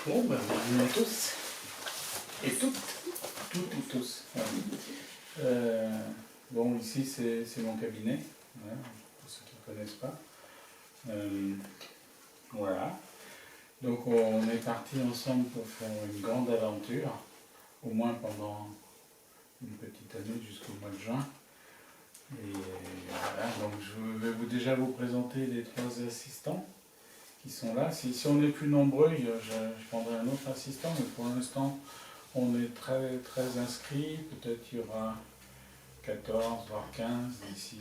Bon, ben, bienvenue à tous et toutes, tous. Bon, ici c'est mon cabinet, voilà, pour ceux qui ne connaissent pas. Voilà. Donc on est parti ensemble pour faire une grande aventure, au moins pendant une petite année jusqu'au mois de juin. Et voilà, donc je vais déjà vous présenter les trois assistants qui sont là. Si on est plus nombreux, je prendrai un autre assistant, mais pour l'instant, on est très inscrits. Peut-être qu'il y aura 14, voire 15, d'ici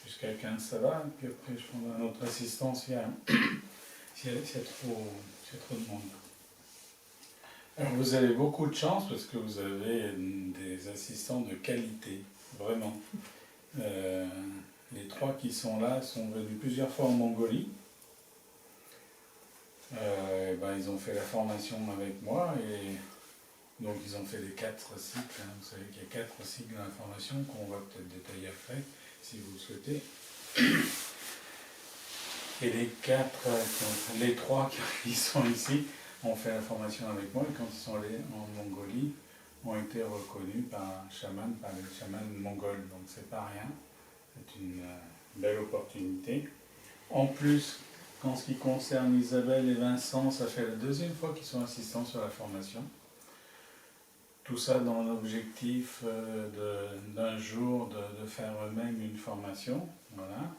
jusqu'à 15, ça va. Et puis après, je prendrai un autre assistant s'il y a, s'il y a trop de monde. Alors, vous avez beaucoup de chance parce que vous avez des assistants de qualité, vraiment. Les trois qui sont là sont venus plusieurs fois en Mongolie. Ils ont fait la formation avec moi et donc ils ont fait les 4 cycles. Hein. Vous savez qu'il y a 4 cycles dans la formation qu'on va peut-être détailler après si vous le souhaitez. Et les 3 qui sont ici ont fait la formation avec moi et quand ils sont allés en Mongolie ont été reconnus par les chamans mongols. Donc c'est pas rien, c'est une belle opportunité. En plus, en ce qui concerne Isabelle et Vincent, ça fait la 2e fois qu'ils sont assistants sur la formation. Tout ça dans l'objectif d'un jour de faire eux-mêmes une formation. Voilà.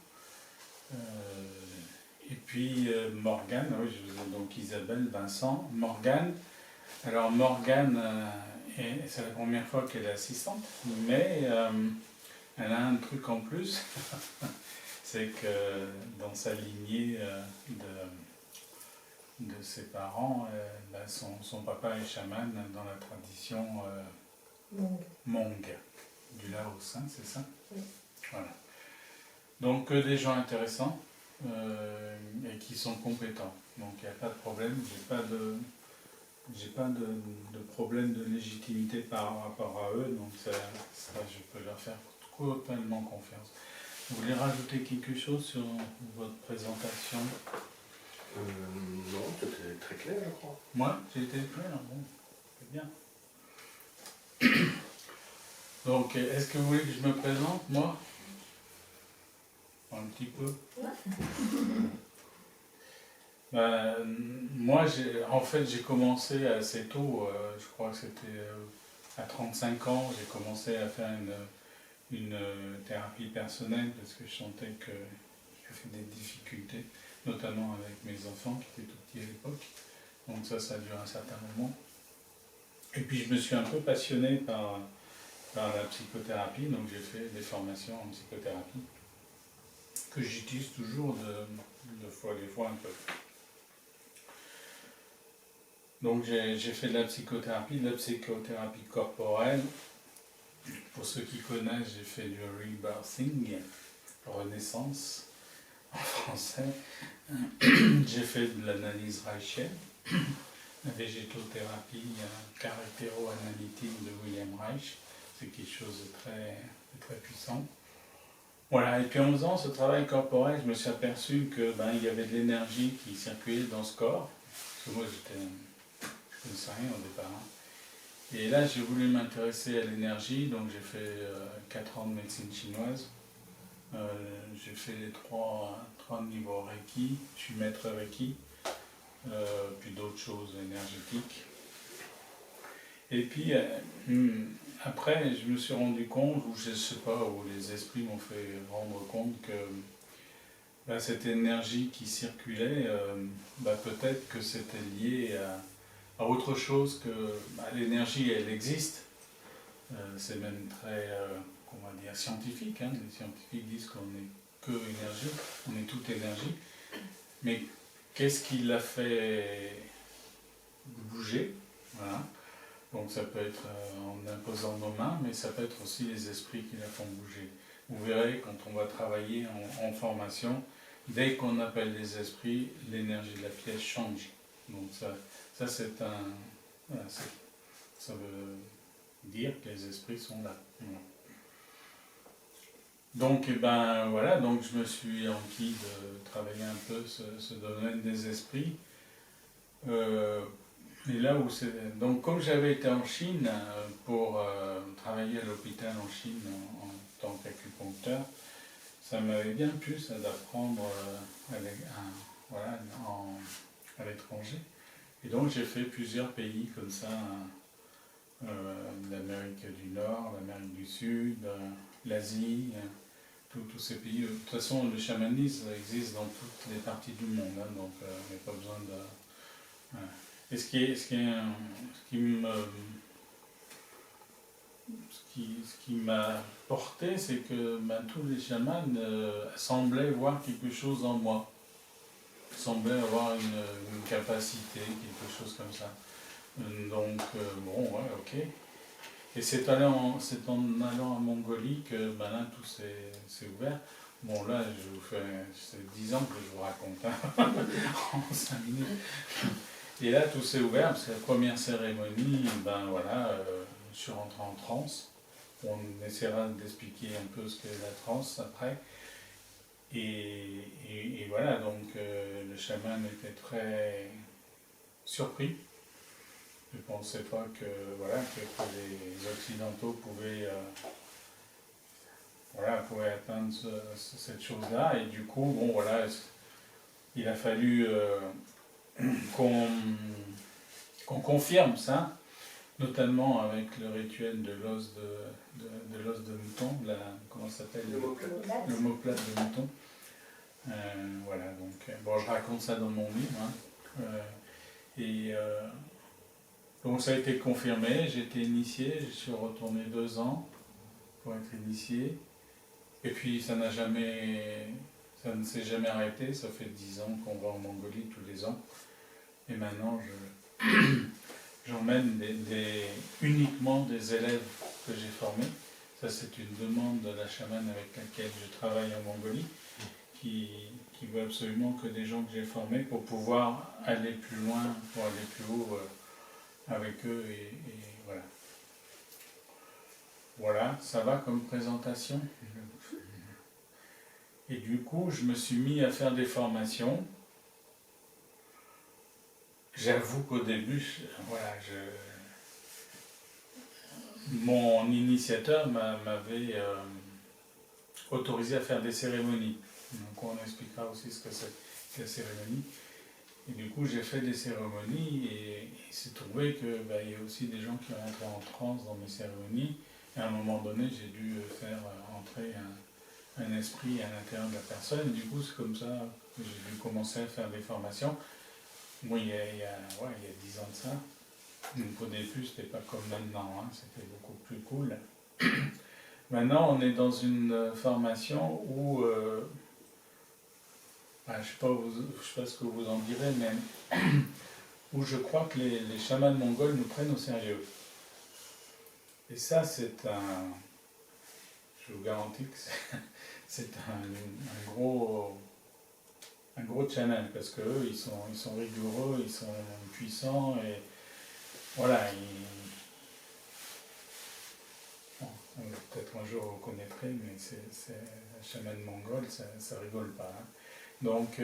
Et puis Morgane, oui, donc Isabelle, Vincent, Morgane. Alors Morgane, c'est la première fois qu'elle est assistante, mais elle a un truc en plus. C'est que dans sa lignée de ses parents, son papa est chaman dans la tradition Hmong du Laos, hein, c'est ça? Oui. Voilà. Donc des gens intéressants et qui sont compétents. Donc il n'y a pas de problème, j'ai pas de problème de légitimité par rapport à eux, donc ça je peux leur faire totalement confiance. Vous voulez rajouter quelque chose sur votre présentation? Non, c'était très clair, je crois. Moi, j'ai été clair, bon, c'est bien. Donc, est-ce que vous voulez que je me présente, moi? Un petit peu. Moi, en fait, j'ai commencé assez tôt, je crois que c'était à 35 ans, j'ai commencé à faire une thérapie personnelle parce que je sentais que j'avais des difficultés, notamment avec mes enfants qui étaient tout petits à l'époque. Donc ça a duré un certain moment. Et puis je me suis un peu passionné par la psychothérapie, donc j'ai fait des formations en psychothérapie que j'utilise toujours des fois un peu. Donc j'ai fait de la psychothérapie corporelle. Pour ceux qui connaissent, j'ai fait du rebirthing, renaissance en français. J'ai fait de l'analyse reichienne, la végétothérapie caractéro-analytique de William Reich. C'est quelque chose de très puissant. Voilà, et puis en faisant ce travail corporel, je me suis aperçu que il y avait de l'énergie qui circulait dans ce corps. Parce que moi, je ne connaissais rien au départ. Hein. Et là, j'ai voulu m'intéresser à l'énergie, donc j'ai fait 4 ans de médecine chinoise. J'ai fait les 3 niveaux Reiki, je suis maître Reiki, puis d'autres choses énergétiques. Et puis, après, je me suis rendu compte, ou je ne sais pas, où les esprits m'ont fait rendre compte que cette énergie qui circulait, peut-être que c'était lié à autre chose que l'énergie, elle existe. C'est même très, scientifique. Hein. Les scientifiques disent qu'on n'est que énergie, on est toute énergie. Mais qu'est-ce qui l'a fait bouger? Voilà. Donc ça peut être en imposant nos mains, mais ça peut être aussi les esprits qui la font bouger. Vous verrez, quand on va travailler en formation, dès qu'on appelle les esprits, l'énergie de la pièce change. Donc ça c'est voilà, ça veut dire que les esprits sont là. Voilà. Donc, voilà, donc je me suis enquis de travailler un peu ce domaine des esprits. Et là où c'est... Donc comme j'avais été en Chine pour travailler à l'hôpital en Chine en tant qu'acupuncteur, ça m'avait bien plu ça d'apprendre voilà, à l'étranger. Et donc j'ai fait plusieurs pays comme ça, l'Amérique du Nord, l'Amérique du Sud, l'Asie, tous ces pays. De toute façon, le chamanisme existe dans toutes les parties du monde, hein, donc il n'y a pas besoin de... Voilà. Et ce qui m'a porté, c'est que tous les chamans semblaient voir quelque chose en moi, semblaient avoir une capacité, quelque chose comme ça. Donc, bon, ouais, ok. Et c'est en allant en Mongolie que là, tout s'est ouvert. Bon, là, c'est 10 ans que je vous raconte, hein, en 5 minutes. Et là, tout s'est ouvert, parce que la première cérémonie, voilà, je suis rentré en transe. On essaiera d'expliquer un peu ce qu'est la transe après. Et voilà, donc le chaman était très surpris. Je ne pensais pas que les Occidentaux pouvaient atteindre cette chose-là. Et du coup, bon voilà, il a fallu qu'on confirme ça, notamment avec le rituel de l'os de mouton, comment ça s'appelle, l'omoplate de mouton. Voilà, donc bon, je raconte ça dans mon livre. Hein. Donc ça a été confirmé, j'ai été initié, je suis retourné 2 ans pour être initié. Et puis ça ne s'est jamais arrêté, ça fait 10 ans qu'on va en Mongolie tous les ans. Et maintenant j'emmène uniquement des élèves que j'ai formés. Ça c'est une demande de la chamane avec laquelle je travaille en Mongolie, qui veut absolument que des gens que j'ai formés pour pouvoir aller plus loin, pour aller plus haut avec eux et voilà. Voilà, ça va comme présentation. Et du coup, je me suis mis à faire des formations. J'avoue qu'au début, mon initiateur m'avait autorisé à faire des cérémonies. Donc on expliquera aussi ce que c'est que la cérémonie. Et du coup, j'ai fait des cérémonies et il s'est trouvé qu'il y a aussi des gens qui rentraient en transe dans mes cérémonies. Et à un moment donné, j'ai dû faire entrer un esprit à l'intérieur de la personne. Du coup, c'est comme ça que j'ai dû commencer à faire des formations. Moi, il y a 10 ans de ça. Donc au début, c'était pas comme maintenant, hein, c'était beaucoup plus cool. Maintenant, on est dans une formation où, je ne sais pas ce que vous en direz, mais où je crois que les chamans mongols nous prennent au sérieux. Et ça, je vous garantis que c'est un gros challenge, parce qu'eux, ils sont rigoureux, ils sont puissants, et voilà, peut-être un jour vous connaîtrez, mais c'est un chaman mongol, ça rigole pas. Hein. Donc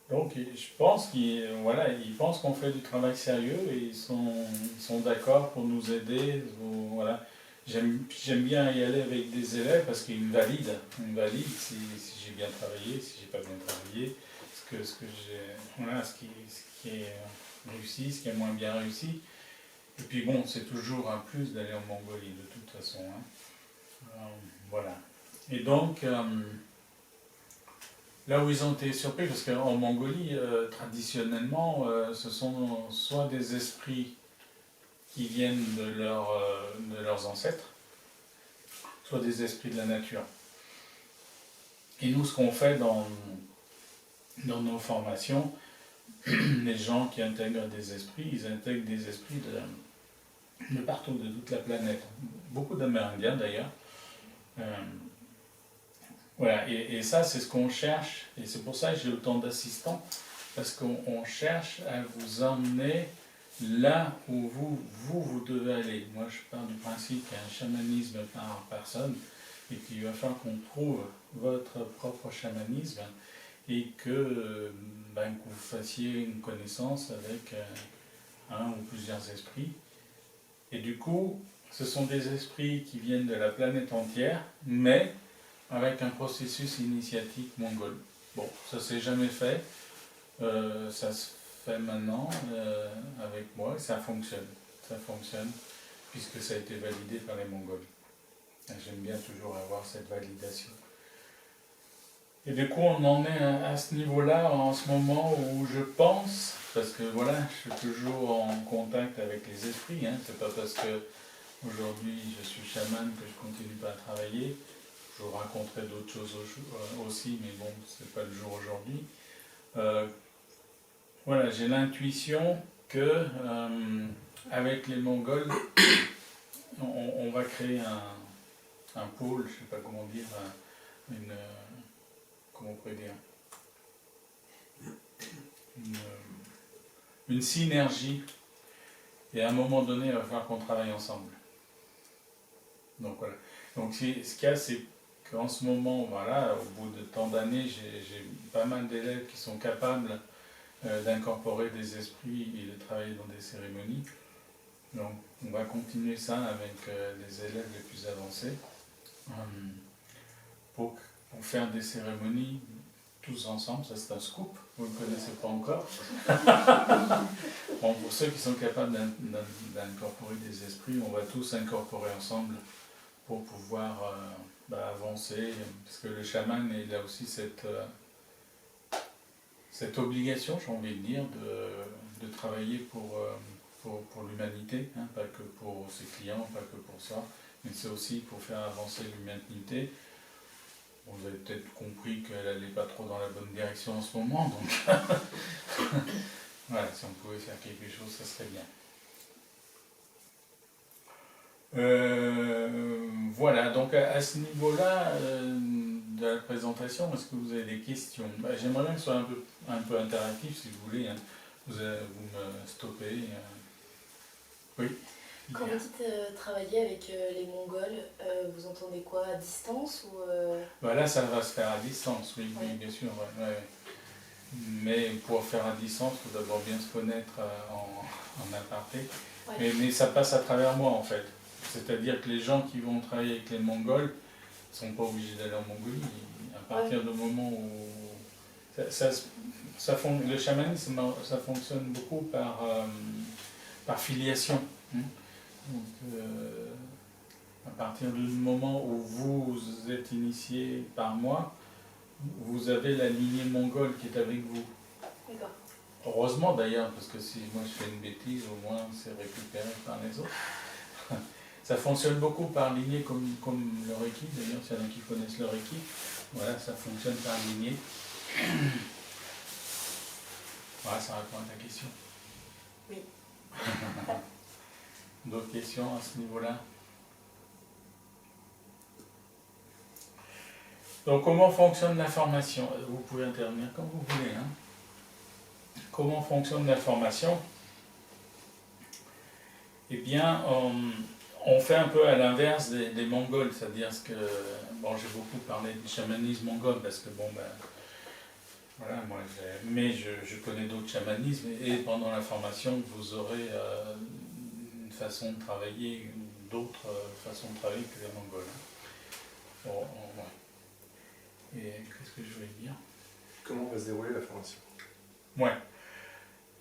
je pense qu'ils pensent qu'on fait du travail sérieux et ils sont d'accord pour nous aider. Voilà. J'aime bien y aller avec des élèves parce qu'ils me valident. Ils me valident si j'ai bien travaillé, si j'ai pas bien travaillé, ce qui est réussi, ce qui est moins bien réussi. Et puis bon, c'est toujours un plus d'aller en Mongolie de toute façon. Hein. Voilà. Et donc, là où ils ont été surpris, parce qu'en Mongolie, traditionnellement, ce sont soit des esprits qui viennent de leurs ancêtres, soit des esprits de la nature. Et nous, ce qu'on fait dans nos formations, les gens qui intègrent des esprits, ils intègrent des esprits de partout, de toute la planète. Beaucoup d'Amérindiens d'ailleurs. Voilà, et ça c'est ce qu'on cherche, et c'est pour ça que j'ai autant d'assistants, parce qu'on cherche à vous emmener là où vous devez aller. Moi je pars du principe qu'il y a un chamanisme par personne, et qu'il va falloir qu'on trouve votre propre chamanisme, et que vous fassiez une connaissance avec un ou plusieurs esprits. Et du coup, ce sont des esprits qui viennent de la planète entière, mais avec un processus initiatique mongol. Bon, ça s'est jamais fait, ça se fait maintenant avec moi, et ça fonctionne. Ça fonctionne, puisque ça a été validé par les Mongols. J'aime bien toujours avoir cette validation. Et du coup, on en est à ce niveau-là en ce moment où je pense, parce que voilà, je suis toujours en contact avec les esprits, hein, c'est pas parce que aujourd'hui je suis chaman que je continue pas à travailler. Je vous raconterai d'autres choses aussi, mais bon, c'est pas le jour aujourd'hui. Voilà, j'ai l'intuition que avec les Mongols, on va créer un pôle, je sais pas comment dire, comment on pourrait dire, une synergie, et à un moment donné, il va falloir qu'on travaille ensemble. Donc voilà. Donc ce qu'il y a, c'est qu'en ce moment, voilà, au bout de tant d'années, j'ai pas mal d'élèves qui sont capables d'incorporer des esprits et de travailler dans des cérémonies. Donc on va continuer ça avec les élèves les plus avancés pour faire des cérémonies tous ensemble. Ça, c'est un scoop, vous ne le connaissez pas encore. Bon, pour ceux qui sont capables d'incorporer des esprits, on va tous incorporer ensemble pour pouvoir avancer, parce que le chaman, il a aussi cette obligation, j'ai envie de dire, de travailler pour l'humanité, hein, pas que pour ses clients, pas que pour ça, mais c'est aussi pour faire avancer l'humanité. Bon, vous avez peut-être compris qu'elle n'allait pas trop dans la bonne direction en ce moment, donc voilà, si on pouvait faire quelque chose, ça serait bien. Voilà, donc à ce niveau-là de la présentation, est-ce que vous avez des questions? J'aimerais bien que ce soit un peu interactif, si vous voulez, hein. Vous me stoppez. Oui. Quand vous dites travailler avec les Mongols, vous entendez quoi, à distance ou Là, ça va se faire à distance, oui, oui, bien sûr. Ouais. Mais pour faire à distance, il faut d'abord bien se connaître en aparté. Ouais. Mais ça passe à travers moi, en fait. C'est-à-dire que les gens qui vont travailler avec les Mongols ne sont pas obligés d'aller en Mongolie. À partir du moment où... le chamanisme, ça fonctionne beaucoup par filiation. Donc, à partir du moment où vous êtes initié par moi, vous avez la lignée mongole qui est avec vous. D'accord. Heureusement d'ailleurs, parce que si moi je fais une bêtise, au moins c'est récupéré par les autres. Ça fonctionne beaucoup par lignée comme le Reiki, d'ailleurs, s'il y en a qui connaissent le Reiki. Voilà, ça fonctionne par lignée. Voilà, ça répond à ta question. Oui. D'autres questions à ce niveau-là? Donc, comment fonctionne la formation? Vous pouvez intervenir quand vous voulez. Hein. Comment fonctionne la formation? Eh bien, on fait un peu à l'inverse des Mongols, c'est-à-dire que, bon, j'ai beaucoup parlé du chamanisme mongol, parce que, bon, voilà, mais je connais d'autres chamanismes, et pendant la formation, vous aurez une façon de travailler, d'autres façons de travailler que les Mongols. Bon, ouais. Et qu'est-ce que je voulais dire? Comment va se dérouler la formation? Ouais.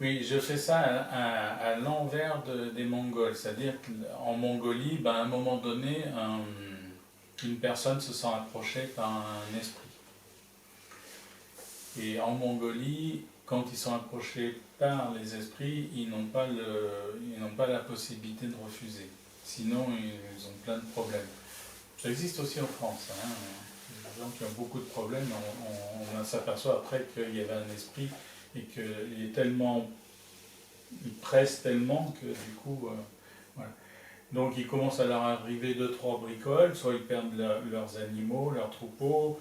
Oui, je fais ça à l'envers des Mongols, c'est-à-dire qu'en Mongolie, à un moment donné, une personne se sent approchée par un esprit. Et en Mongolie, quand ils sont approchés par les esprits, ils n'ont pas la possibilité de refuser. Sinon, ils ont plein de problèmes. Ça existe aussi en France. Hein. Les gens qui ont beaucoup de problèmes, on s'aperçoit après qu'il y avait un esprit et qu'il presse tellement que du coup, voilà. Donc ils commencent à leur arriver 2-3 bricoles, soit ils perdent leurs animaux, leurs troupeaux,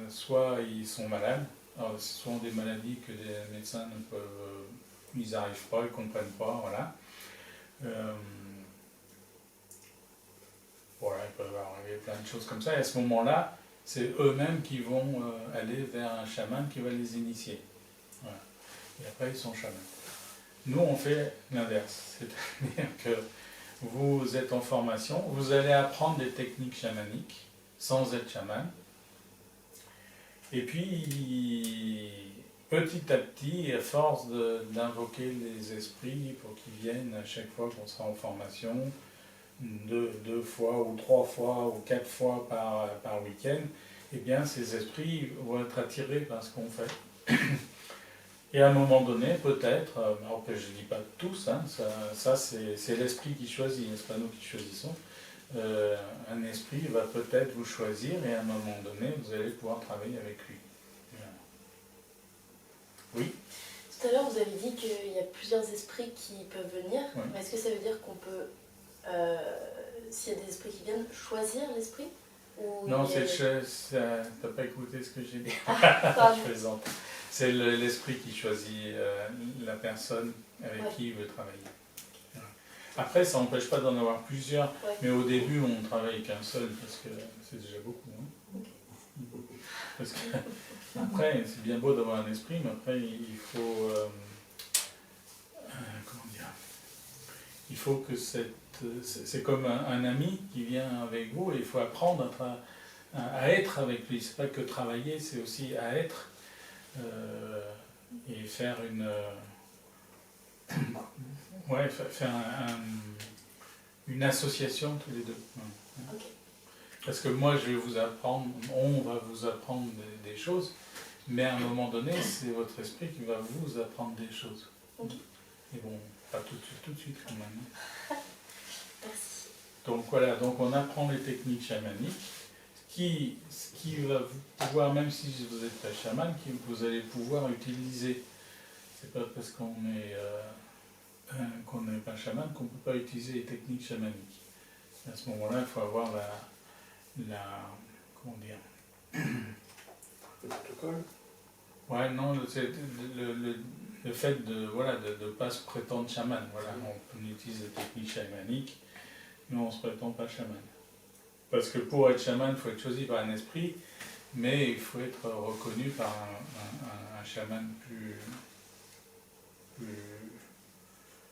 soit ils sont malades. Alors, ce sont des maladies que les médecins ne peuvent, ils n'arrivent pas, ils ne comprennent pas, voilà. Voilà, il peut y arriver plein de choses comme ça, et à ce moment-là, c'est eux-mêmes qui vont aller vers un chaman qui va les initier. Voilà. Et après, ils sont chamans. Nous, on fait l'inverse. C'est-à-dire que vous êtes en formation, vous allez apprendre des techniques chamaniques sans être chaman. Et puis, petit à petit, à force d'invoquer les esprits pour qu'ils viennent à chaque fois qu'on sera en formation, deux fois ou 3 fois ou 4 fois par week-end, eh bien ces esprits vont être attirés par ce qu'on fait. Et à un moment donné, peut-être, alors que je ne dis pas tous, hein, ça c'est l'esprit qui choisit, c'est pas nous qui choisissons, un esprit va peut-être vous choisir et à un moment donné, vous allez pouvoir travailler avec lui. Voilà. Oui. Tout à l'heure, vous avez dit qu'il y a plusieurs esprits qui peuvent venir, Oui. mais est-ce que ça veut dire qu'on peut, s'il y a des esprits qui viennent, choisir l'esprit ou Non, il y a- t'as pas écouté ce que j'ai dit. Pardon. Je plaisante. C'est l'esprit qui choisit la personne avec Ouais. qui il veut travailler. Voilà. Après, ça n'empêche pas d'en avoir plusieurs, Ouais. mais au début, on ne travaille qu'un seul, parce que c'est déjà beaucoup. Hein. Parce que, après, c'est bien beau d'avoir un esprit, mais après, il faut... comment dire ? Il faut que c'est comme un ami qui vient avec vous, et il faut apprendre à être avec lui. C'est pas que travailler, c'est aussi à être et faire une association tous les deux. Ok. Parce que moi, je vais vous apprendre, on va vous apprendre des choses, mais à un moment donné, c'est votre esprit qui va vous apprendre des choses. Ok. Et bon, pas tout de suite quand même. Merci. Donc voilà, donc on apprend les techniques chamaniques, ce qui va vous pouvoir, même si vous n'êtes pas chaman, vous allez pouvoir utiliser. C'est pas parce qu'on n'est pas chaman qu'on ne peut pas utiliser les techniques chamaniques. À ce moment-là, il faut avoir comment dire, Le protocole. ouais, non, le fait de ne pas se prétendre chaman. Voilà, on utilise les techniques chamaniques, mais on ne se prétend pas chaman. Parce que pour être chaman, il faut être choisi par un esprit, mais il faut être reconnu par un chaman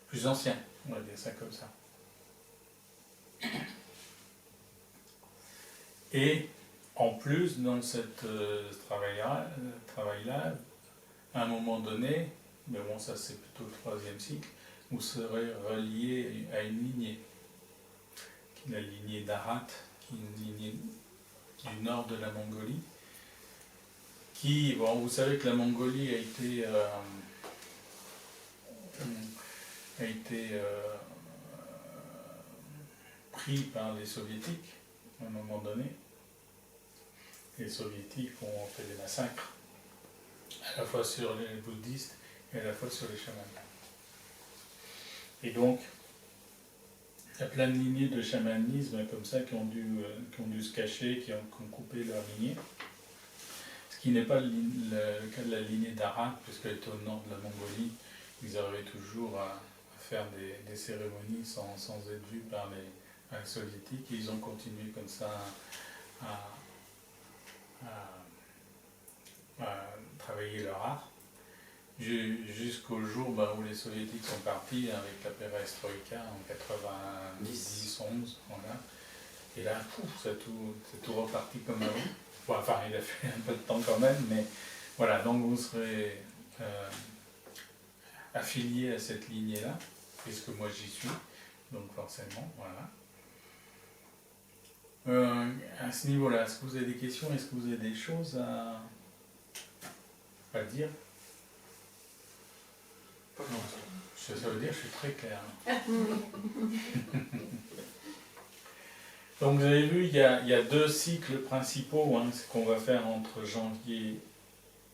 plus ancien, on va dire ça comme ça. Et en plus, dans ce travail-là, à un moment donné, mais bon, ça c'est plutôt le 3e cycle, vous serez relié à une lignée, qui est la lignée d'Arat, qui est une lignée du nord de la Mongolie, qui, bon, vous savez que la Mongolie a été pris par les soviétiques à un moment donné. Les soviétiques ont fait des massacres, à la fois sur les bouddhistes et à la fois sur les chamans. Et donc, il y a plein de lignées de chamanisme comme ça qui ont dû se cacher, qui ont coupé leur lignée. Ce qui n'est pas le cas de la lignée d'Arak, puisqu'elle est au nord de la Mongolie. Ils arrivaient toujours à faire des cérémonies sans être vus par les soviétiques. Et ils ont continué comme ça à travailler leur art. Jusqu'au jour où les soviétiques sont partis avec la perestroïka en 90-11, voilà. Et là, c'est tout reparti comme avant. Bon, enfin, il a fait un peu de temps quand même, mais voilà, donc vous serez affilié à cette lignée-là, puisque moi j'y suis, donc forcément, voilà. À ce niveau-là, est-ce que vous avez des questions? Est-ce que vous avez des choses à dire? Non, ça veut dire que je suis très clair. Donc vous avez vu, il y a 2 cycles principaux, hein, ce qu'on va faire entre janvier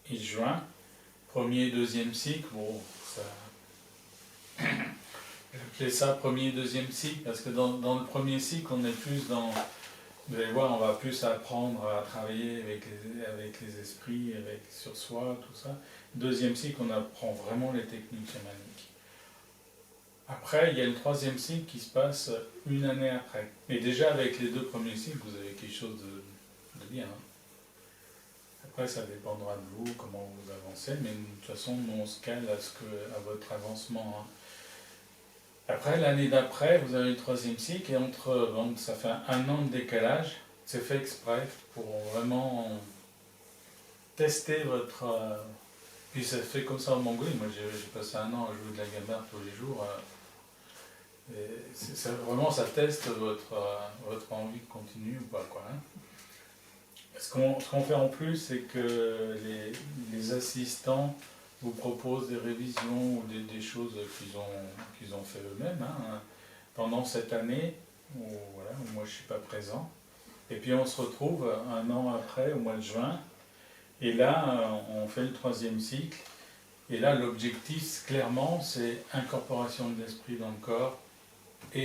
et juin. 1er et 2e cycle, bon, ça... J'appelais ça 1er et 2e cycle, parce que dans le 1er cycle, on est plus dans... Vous allez voir, on va plus apprendre à travailler avec les esprits, sur soi, tout ça. 2e cycle, on apprend vraiment les techniques chamaniques. Après, il y a le 3e cycle qui se passe une année après. Mais déjà, avec les 2 premiers cycles, vous avez quelque chose de bien. Hein. après, ça dépendra de vous, comment vous avancez, mais de toute façon, nous, on se cale à votre avancement. Hein. Après, l'année d'après, vous avez le 3e cycle, et donc ça fait 1 an de décalage. C'est fait exprès pour vraiment tester votre... Puis ça fait comme ça en Mongolie. Moi, j'ai passé 1 an à jouer de la gambar tous les jours. Et vraiment, ça teste votre envie de continuer ou pas, quoi. Hein. Ce qu'on fait en plus, c'est que les assistants vous proposent des révisions ou des choses qu'ils ont fait eux-mêmes hein, pendant cette année où, voilà, où moi je ne suis pas présent. Et puis on se retrouve 1 an après, au mois de juin, et là on fait le 3e cycle. Et là l'objectif, clairement, c'est incorporation de l'esprit dans le corps,